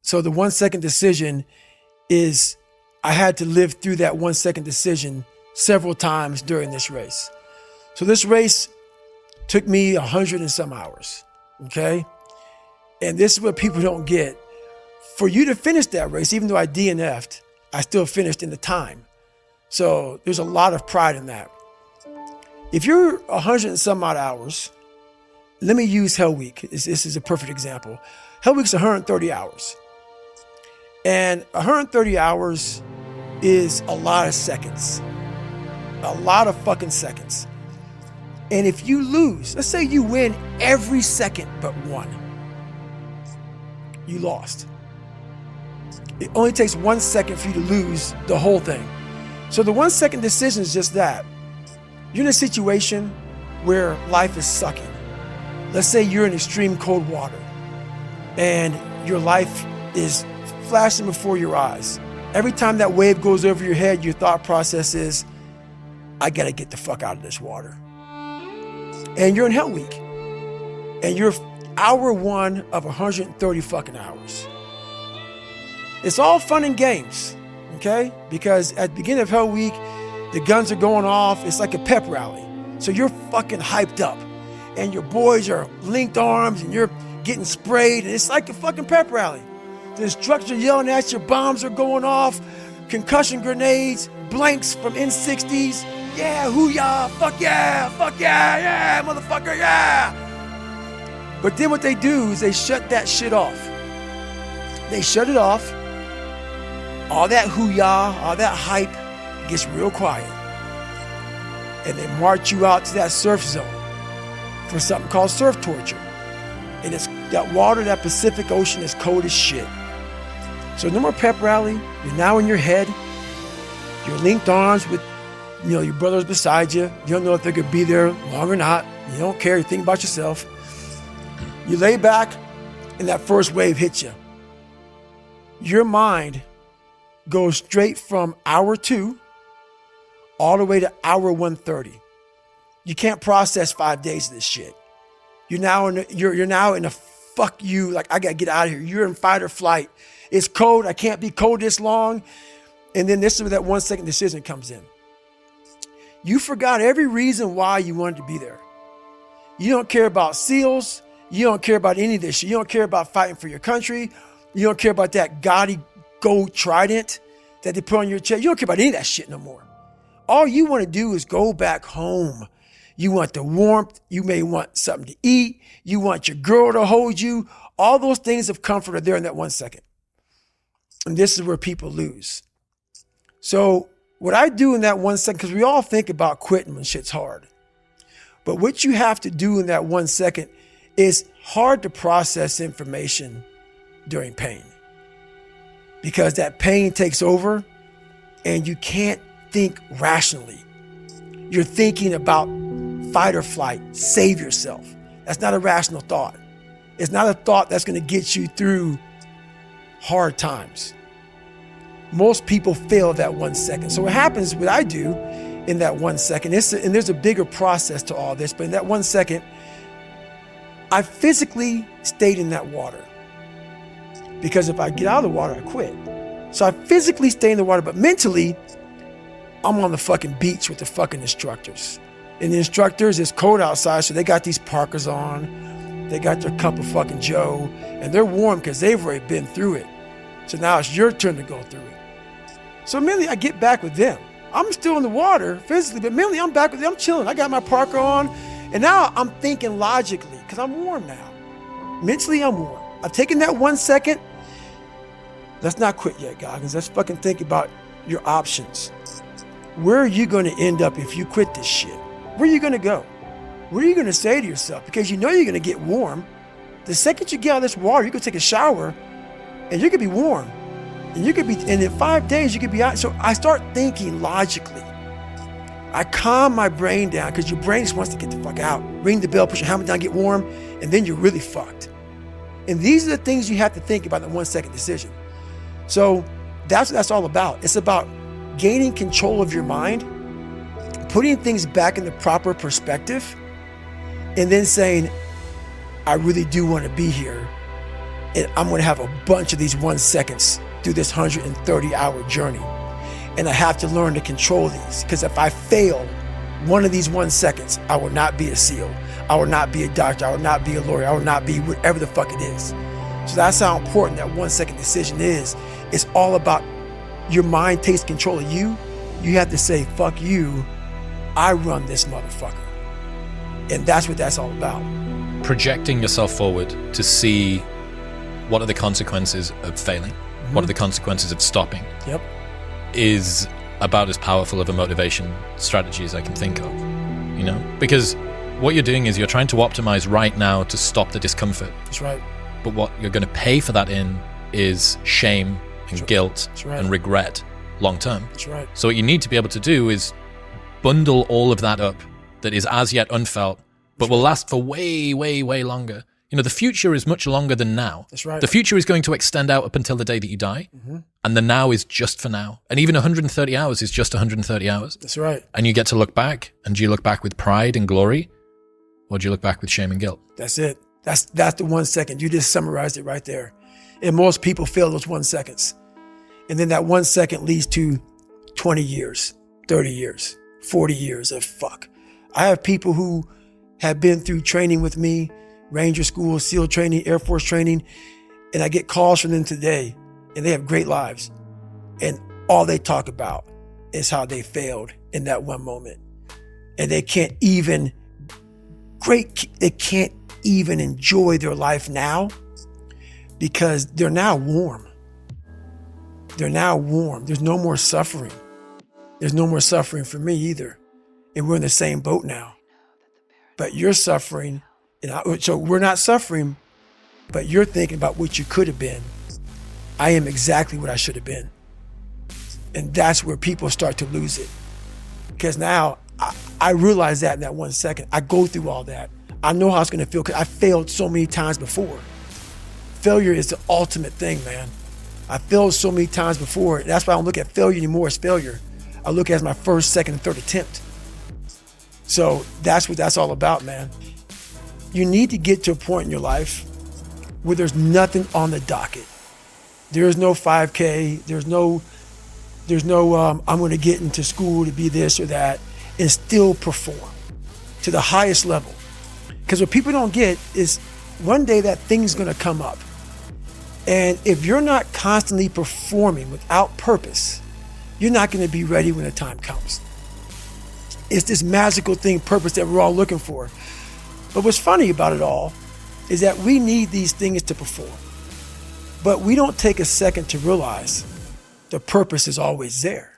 So the 1 second decision is, I had to live through that 1 second decision several times during this race. So this race took me 100 and some hours, okay? And this is what people don't get. For you to finish that race, even though I DNF'd, I still finished in the time. So there's a lot of pride in that. If you're 100 and some odd hours, let me use Hell Week. This is a perfect example. Hell Week's 130 hours. And 130 hours is a lot of seconds. A lot of fucking seconds. And if you lose, let's say you win every second but one, you lost. It only takes 1 second for you to lose the whole thing. So the 1 second decision is just that. You're in a situation where life is sucking. Let's say you're in extreme cold water and your life is flashing before your eyes. Every time that wave goes over your head, your thought process is, I gotta get the fuck out of this water. And you're in Hell Week. And you're hour one of 130 fucking hours. It's all fun and games, okay? Because at the beginning of Hell Week, the guns are going off. It's like a pep rally. So you're fucking hyped up. And your boys are linked arms and you're getting sprayed. And it's like a fucking pep rally. The instructors are yelling at you, bombs are going off, concussion grenades, blanks from N60s. Yeah, hoo-yah, fuck yeah, yeah, motherfucker, yeah. But then what they do is they shut that shit off. They shut it off. All that hoo-yah, all that hype gets real quiet. And they march you out to that surf zone for something called surf torture. And it's that water, that Pacific Ocean is cold as shit. So no more pep rally. You're now in your head. You're linked arms with, your brothers beside you. You don't know if they could be there long or not. You don't care. You think about yourself. You lay back and that first wave hits you. Your mind goes straight from hour 2 all the way to hour 130. You can't process 5 days of this shit. You're now in a fuck you, like I gotta get out of here. You're in fight or flight. It's cold. I can't be cold this long. And then this is where that 1 second decision comes in. You forgot every reason why you wanted to be there. You don't care about SEALs. You don't care about any of this shit. You don't care about fighting for your country. You don't care about that gaudy gold trident that they put on your chest. You don't care about any of that shit no more. All you want to do is go back home. You want the warmth. You may want something to eat. You want your girl to hold you. All those things of comfort are there in that 1 second. And this is where people lose. So what I do in that 1 second, because we all think about quitting when shit's hard. But what you have to do in that 1 second is hard to process information during pain. Because that pain takes over and you can't think rationally. You're thinking about fight or flight, save yourself. That's not a rational thought. It's not a thought that's going to get you through hard times. Most people fail that 1 second. So what happens, what I do in that 1 second, and there's a bigger process to all this, but in that 1 second, I physically stayed in that water. Because if I get out of the water, I quit. So I physically stay in the water, but mentally, I'm on the fucking beach with the fucking instructors. And the instructors, it's cold outside, so they got these parkas on. They got their cup of fucking Joe, and they're warm because they've already been through it. So now it's your turn to go through it. So mentally, I get back with them. I'm still in the water physically, but mentally, I'm back with them. I'm chilling. I got my parka on, and now I'm thinking logically because I'm warm now. Mentally, I'm warm. I've taken that 1 second. Let's not quit yet, Goggins. Let's fucking think about your options. Where are you going to end up if you quit this shit? Where are you going to go? What are you going to say to yourself? Because you know you're going to get warm. The second you get out of this water, you could take a shower and you could be warm. And in 5 days, you could be out. So I start thinking logically. I calm my brain down because your brain just wants to get the fuck out. Ring the bell, push your helmet down, get warm, and then you're really fucked. And these are the things you have to think about in the 1 second decision. So that's what that's all about. It's about gaining control of your mind, putting things back in the proper perspective, and then saying, I really do want to be here. And I'm going to have a bunch of these 1 seconds through this 130-hour journey. And I have to learn to control these, because if I fail one of these 1 seconds, I will not be a SEAL. I will not be a doctor. I will not be a lawyer. I will not be whatever the fuck it is. So that's how important that 1 second decision is. It's all about your mind takes control of you. You have to say, fuck you, I run this motherfucker. And that's what that's all about. Projecting yourself forward to see what are the consequences of failing, what are the consequences of stopping, is about as powerful of a motivation strategy as I can think of, you know? Because what you're doing is you're trying to optimize right now to stop the discomfort. That's right. But what you're going to pay for that in is shame and guilt and regret long term. That's right. So what you need to be able to do is bundle all of that up that is as yet unfelt, but will last for way, way, way longer. You know, the future is much longer than now. That's right. The future is going to extend out up until the day that you die. And the now is just for now. And even 130 hours is just 130 hours. That's right. And you get to look back. And do you look back with pride and glory? Or do you look back with shame and guilt? That's it. That's the 1 second. You just summarized it right there. And most people fail those 1 seconds. And then that 1 second leads to 20 years, 30 years, 40 years of fuck. I have people who have been through training with me, Ranger School, SEAL training, Air Force training, and I get calls from them today, and they have great lives. And all they talk about is how they failed in that one moment. And they can't even enjoy their life now because they're now warm. They're now warm. There's no more suffering. There's no more suffering for me either. And we're in the same boat now. But you're suffering. So we're not suffering, but you're thinking about what you could have been. I am exactly what I should have been. And that's where people start to lose it. Because now I realize that in that 1 second. I go through all that. I know how it's going to feel because I failed so many times before. Failure is the ultimate thing, man. I failed so many times before. That's why I don't look at failure anymore as failure. I look at it as my first, second, and third attempt. So that's what that's all about, man. You need to get to a point in your life where there's nothing on the docket. There's no 5K. There's no I'm going to get into school to be this or that and still perform to the highest level. Because what people don't get is one day that thing's going to come up. And if you're not constantly performing without purpose, you're not going to be ready when the time comes. It's this magical thing, purpose, that we're all looking for. But what's funny about it all is that we need these things to perform. But we don't take a second to realize the purpose is always there.